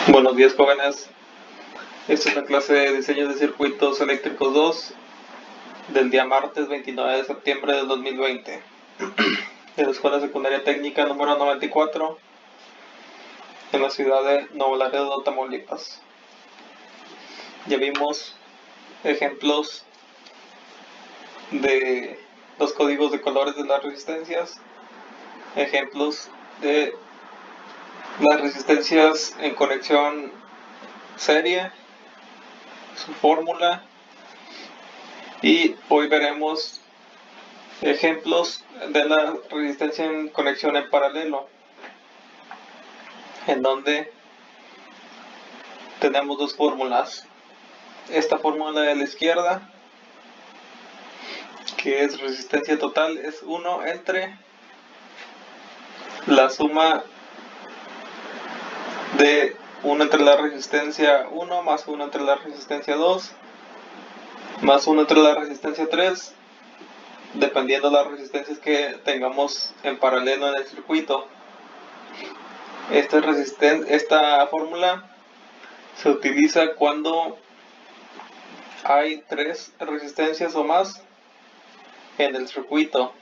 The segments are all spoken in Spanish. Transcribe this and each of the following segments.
Buenos días, jóvenes. Esta es la clase de diseño de circuitos eléctricos 2 del día martes 29 de septiembre del 2020 de la Escuela Secundaria Técnica número 94 en la ciudad de Nuevo Laredo, Tamaulipas. Ya vimos ejemplos de los códigos de colores de las resistencias, ejemplos de las resistencias en conexión serie, su fórmula, y hoy veremos ejemplos de la resistencia en conexión en paralelo, en donde tenemos dos fórmulas. Esta fórmula de la izquierda, que es resistencia total, es 1 entre la suma de 1 entre la resistencia 1 más 1 entre la resistencia 2 más 1 entre la resistencia 3, dependiendo de las resistencias que tengamos en paralelo en el circuito. Esta fórmula se utiliza cuando hay 3 resistencias o más en el circuito,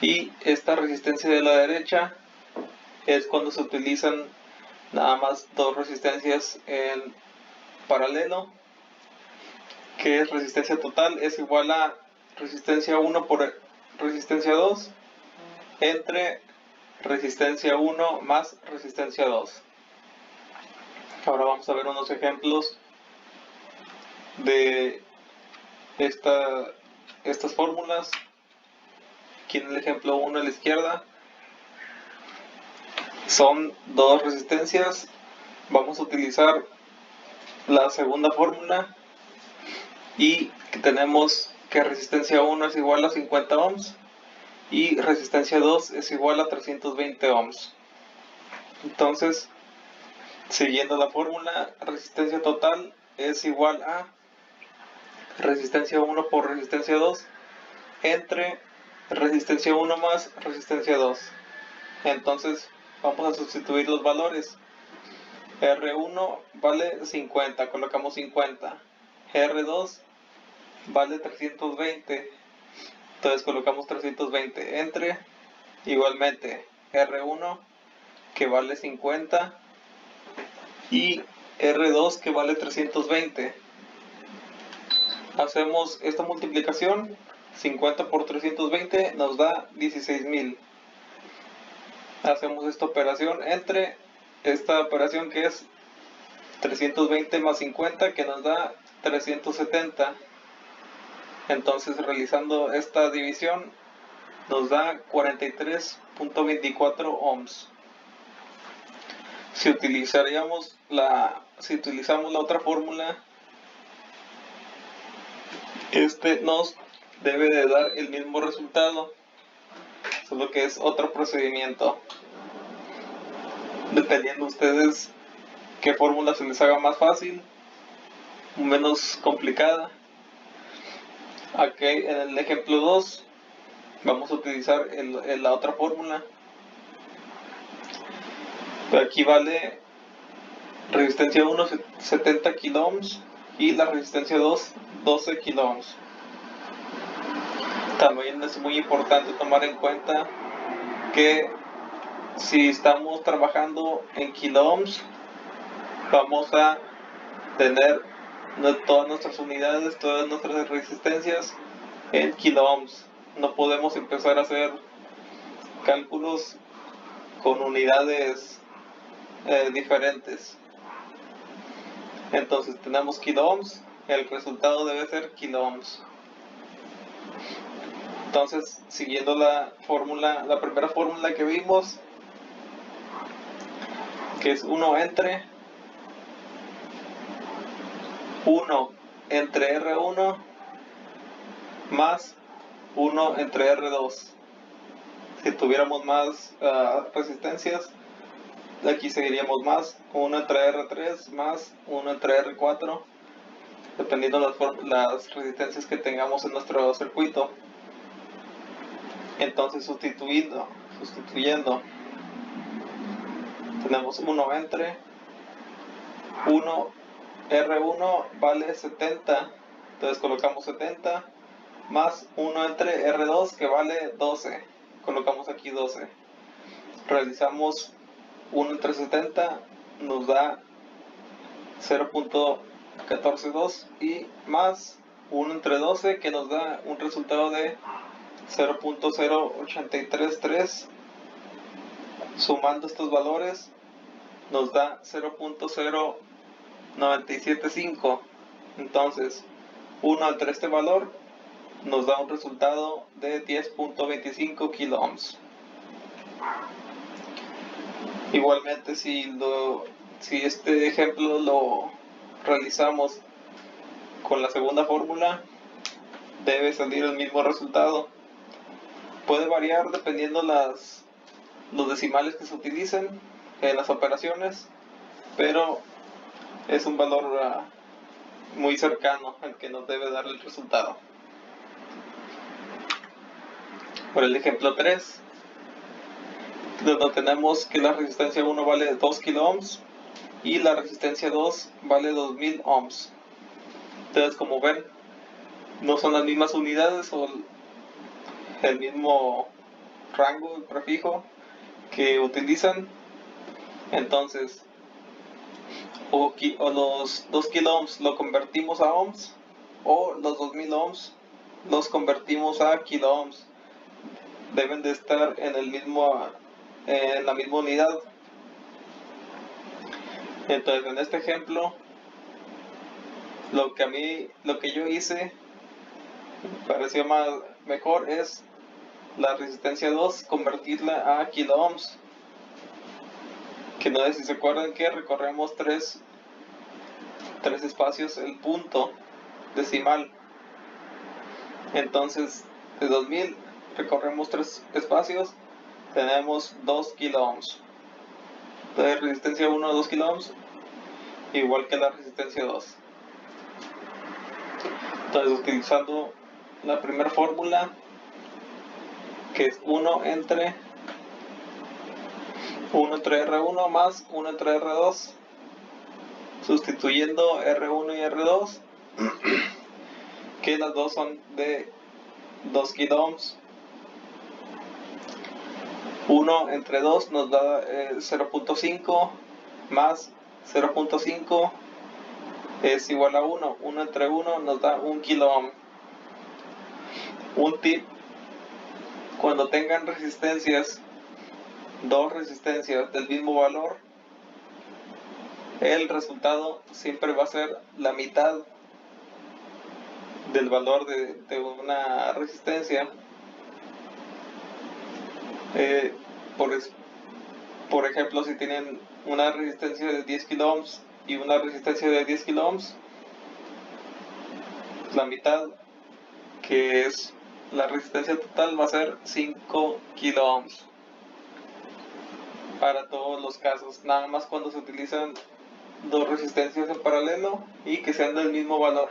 y esta resistencia de la derecha es cuando se utilizan nada más 2 resistencias en paralelo, que es resistencia total es igual a resistencia 1 por resistencia 2 entre resistencia 1 más resistencia 2. Ahora vamos a ver unos ejemplos de estas fórmulas. Aquí en el ejemplo 1 a la izquierda son 2 resistencias. Vamos a utilizar la segunda fórmula y tenemos que resistencia 1 es igual a 50 ohms y resistencia 2 es igual a 320 ohms. Entonces, siguiendo la fórmula, resistencia total es igual a resistencia 1 por resistencia 2 entre resistencia 1 más resistencia 2. Entonces, vamos a sustituir los valores. R1 vale 50, colocamos 50. R2 vale 320, entonces colocamos 320 entre, igualmente, R1 que vale 50 y R2 que vale 320. Hacemos esta multiplicación, 50 por 320 nos da 16,000. Hacemos esta operación entre esta operación que es 320 más 50, que nos da 370. Entonces, realizando esta división nos da 43.24 ohms. Si utilizamos la otra fórmula, nos debe de dar el mismo resultado, solo que es otro procedimiento, dependiendo ustedes qué fórmula se les haga más fácil o menos complicada. Aquí en el ejemplo 2 vamos a utilizar la otra fórmula. Aquí vale resistencia 1 70 kilo ohms y la resistencia 2 12 kilo ohms. También es muy importante tomar en cuenta que si estamos trabajando en kilo ohms, vamos a tener todas nuestras unidades, todas nuestras resistencias en kilo ohms. No podemos empezar a hacer cálculos con unidades diferentes. Entonces tenemos kilo ohms, el resultado debe ser kilo ohms. Entonces, siguiendo la primera fórmula que vimos, que es 1 entre R1 más 1 entre R2. Si tuviéramos más resistencias, aquí seguiríamos más 1 entre R3 más 1 entre R4, dependiendo las resistencias que tengamos en nuestro circuito. Entonces, sustituyendo tenemos 1 entre 1 R1 vale 70, entonces colocamos 70 más 1 entre R2 que vale 12, colocamos aquí 12, realizamos 1 entre 70, nos da 0.142 y más 1 entre 12 que nos da un resultado de 0.0833. Sumando estos valores nos da 0.0975. Entonces 1 entre este valor nos da un resultado de 10.25 kiloohms. Igualmente, si este ejemplo lo realizamos con la segunda fórmula, debe salir el mismo resultado. Puede variar dependiendo los decimales que se utilicen en las operaciones, pero es un valor muy cercano al que nos debe dar el resultado. Por el ejemplo 3, donde tenemos que la resistencia 1 vale 2 kiloohms y la resistencia 2 vale 2000 ohms. Entonces, como ven, no son las mismas unidades o el mismo rango, el prefijo que utilizan. Entonces, o los 2 kiloohms lo convertimos a ohms, o los 2000 ohms los convertimos a kiloohms. Deben de estar en la misma unidad. Entonces, en este ejemplo, lo que yo hice pareció mejor es la resistencia 2 convertirla a kiloohms, que no sé si se acuerdan que recorremos tres espacios el punto decimal. Entonces, de 2000 recorremos 3 espacios, tenemos 2 kiloohms. Entonces, resistencia 1 2 kiloohms, igual que la resistencia 2. Entonces, utilizando la primera fórmula, que es 1 entre R1 más 1 entre R2, sustituyendo R1 y R2, que las dos son de 2 kiloohms. 1 entre 2 nos da 0.5 más 0.5 es igual a 1. 1 entre 1 nos da 1 kiloohm. Un tip: cuando tengan dos resistencias del mismo valor, el resultado siempre va a ser la mitad del valor de una resistencia. Por ejemplo, si tienen una resistencia de 10 kiloohms y una resistencia de 10 kiloohms, la mitad, que es la resistencia total, va a ser 5 kiloohms para todos los casos, nada más cuando se utilizan dos resistencias en paralelo y que sean del mismo valor.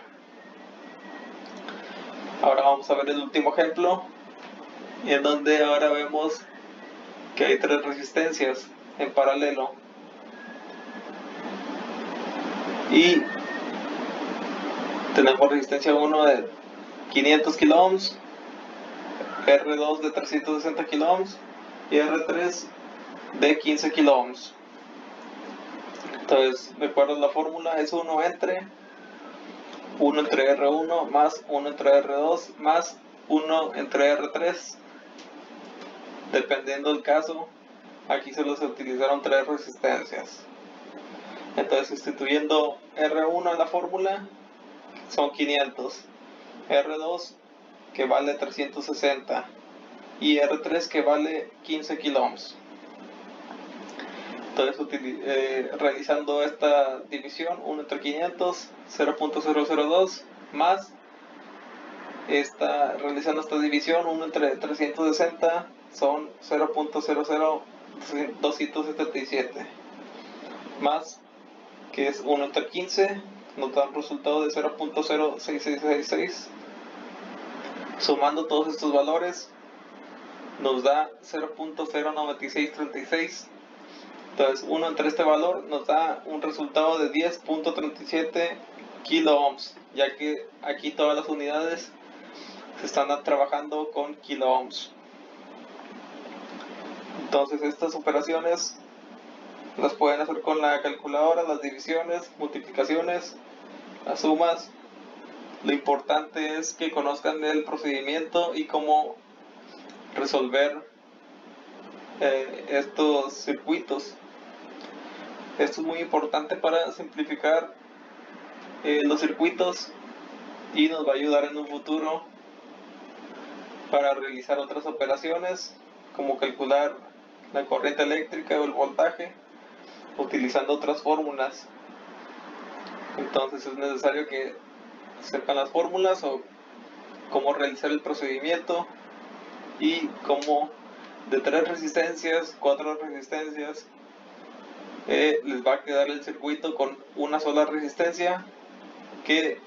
Ahora vamos a ver el último ejemplo, en donde ahora vemos que hay 3 resistencias en paralelo y tenemos resistencia 1 de 500 kiloohms, R2 de 360 kiloohms y R3 de 15 kiloohms. Entonces, recuerdo la fórmula, es 1 entre R1 más 1 entre R2 más 1 entre R3. Dependiendo del caso, aquí solo se utilizaron 3 resistencias. Entonces, sustituyendo R1 en la fórmula, son 500, R2 que vale 360 y R3 que vale 15 kiloohms. Entonces, realizando esta división, 1 entre 500, 0.002, más realizando esta división, 1 entre 360, son 0.00277, más, que es 1 entre 15, nos da un resultado de 0.06666. Sumando todos estos valores, nos da 0.09636. Entonces 1 entre este valor nos da un resultado de 10.37 kilo ohms, ya que aquí todas las unidades se están trabajando con kilo ohms. Entonces estas operaciones las pueden hacer con la calculadora, las divisiones, multiplicaciones, las sumas. Lo importante es que conozcan el procedimiento y cómo resolver estos circuitos. Esto es muy importante para simplificar los circuitos y nos va a ayudar en un futuro para realizar otras operaciones, como calcular la corriente eléctrica o el voltaje utilizando otras fórmulas. Entonces es necesario que sepan las fórmulas o cómo realizar el procedimiento y cómo de 3 resistencias, 4 resistencias, les va a quedar el circuito con una sola resistencia, que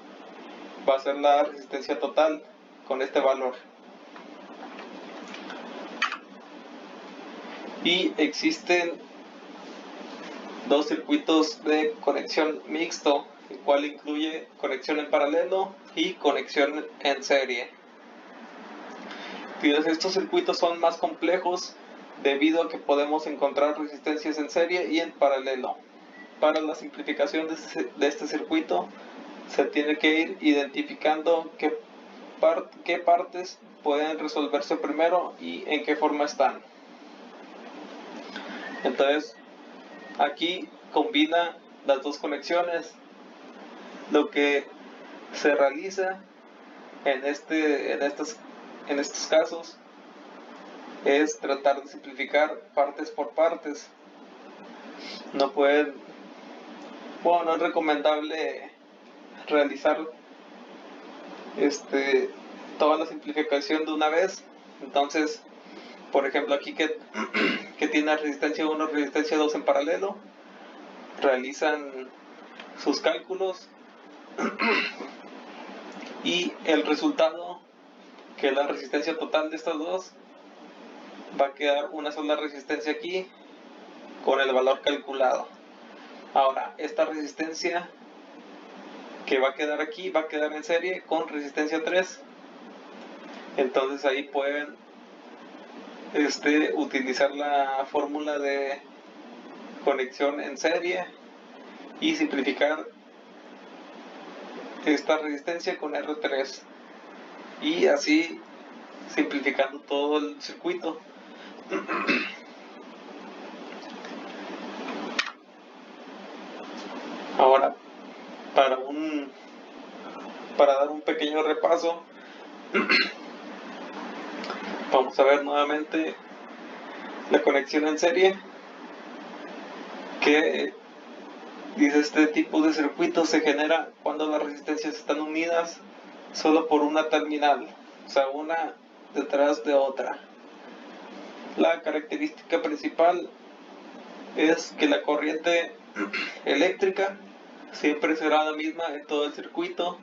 va a ser la resistencia total con este valor. Y existen dos circuitos de conexión mixto, el cual incluye conexión en paralelo y conexión en serie. Estos circuitos son más complejos debido a que podemos encontrar resistencias en serie y en paralelo. Para la simplificación de este circuito se tiene que ir identificando qué partes pueden resolverse primero y en qué forma están. Entonces aquí combina las dos conexiones. Lo que se realiza en estos casos es tratar de simplificar partes por partes. No es recomendable realizar toda la simplificación de una vez. Entonces, por ejemplo, aquí que tiene resistencia 1, resistencia 2 en paralelo, realizan sus cálculos y el resultado, que es la resistencia total de estas dos, va a quedar una sola resistencia aquí con el valor calculado. Ahora, esta resistencia que va a quedar aquí va a quedar en serie con resistencia 3. Entonces ahí pueden utilizar la fórmula de conexión en serie y simplificar esta resistencia con R3, y así simplificando todo el circuito. Ahora, para dar un pequeño repaso, vamos a ver nuevamente la conexión en serie, que dice: este tipo de circuito se genera cuando las resistencias están unidas solo por una terminal, o sea, una detrás de otra. La característica principal es que la corriente eléctrica siempre será la misma en todo el circuito,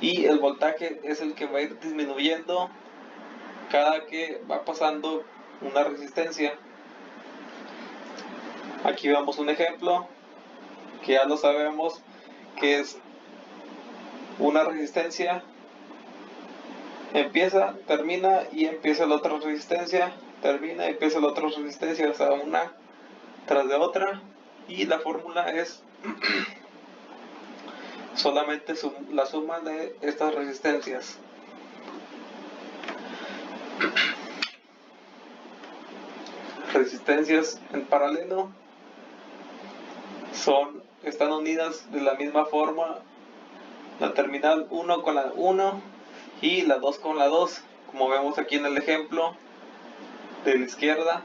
y el voltaje es el que va a ir disminuyendo cada que va pasando una resistencia. Aquí vemos un ejemplo que ya lo sabemos, que es una resistencia, empieza, termina y empieza la otra resistencia, termina y empieza la otra resistencia, o sea, una tras de otra, y la fórmula es solamente la suma de estas resistencias. Resistencias en paralelo están unidas de la misma forma, la terminal 1 con la 1 y la 2 con la 2, como vemos aquí en el ejemplo de la izquierda.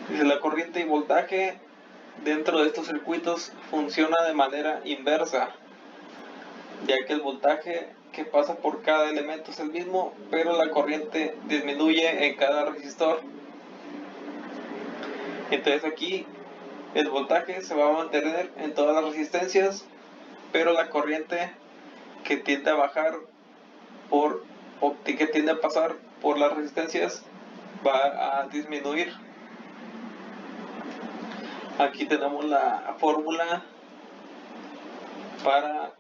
Dice: la corriente y voltaje dentro de estos circuitos funciona de manera inversa, ya que el voltaje que pasa por cada elemento es el mismo, pero la corriente disminuye en cada resistor. Entonces aquí el voltaje se va a mantener en todas las resistencias, pero la corriente que tiende a bajar que tiende a pasar por las resistencias va a disminuir. Aquí tenemos la fórmula para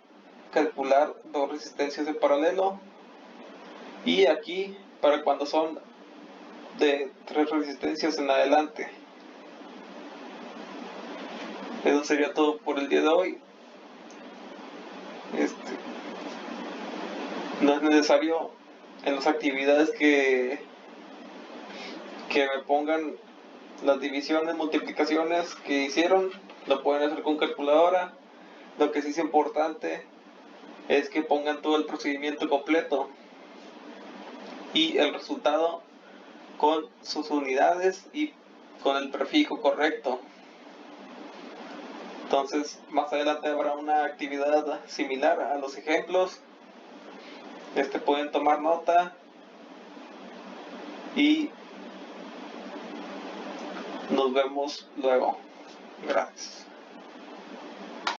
calcular dos resistencias en paralelo, y aquí para cuando son de 3 resistencias en adelante. Eso sería todo por el día de hoy. No es necesario en las actividades que me pongan las divisiones, multiplicaciones que hicieron, lo pueden hacer con calculadora. Lo que sí es importante es que pongan todo el procedimiento completo y el resultado con sus unidades y con el prefijo correcto. Entonces, más adelante habrá una actividad similar a los ejemplos. Pueden tomar nota y nos vemos luego. Gracias.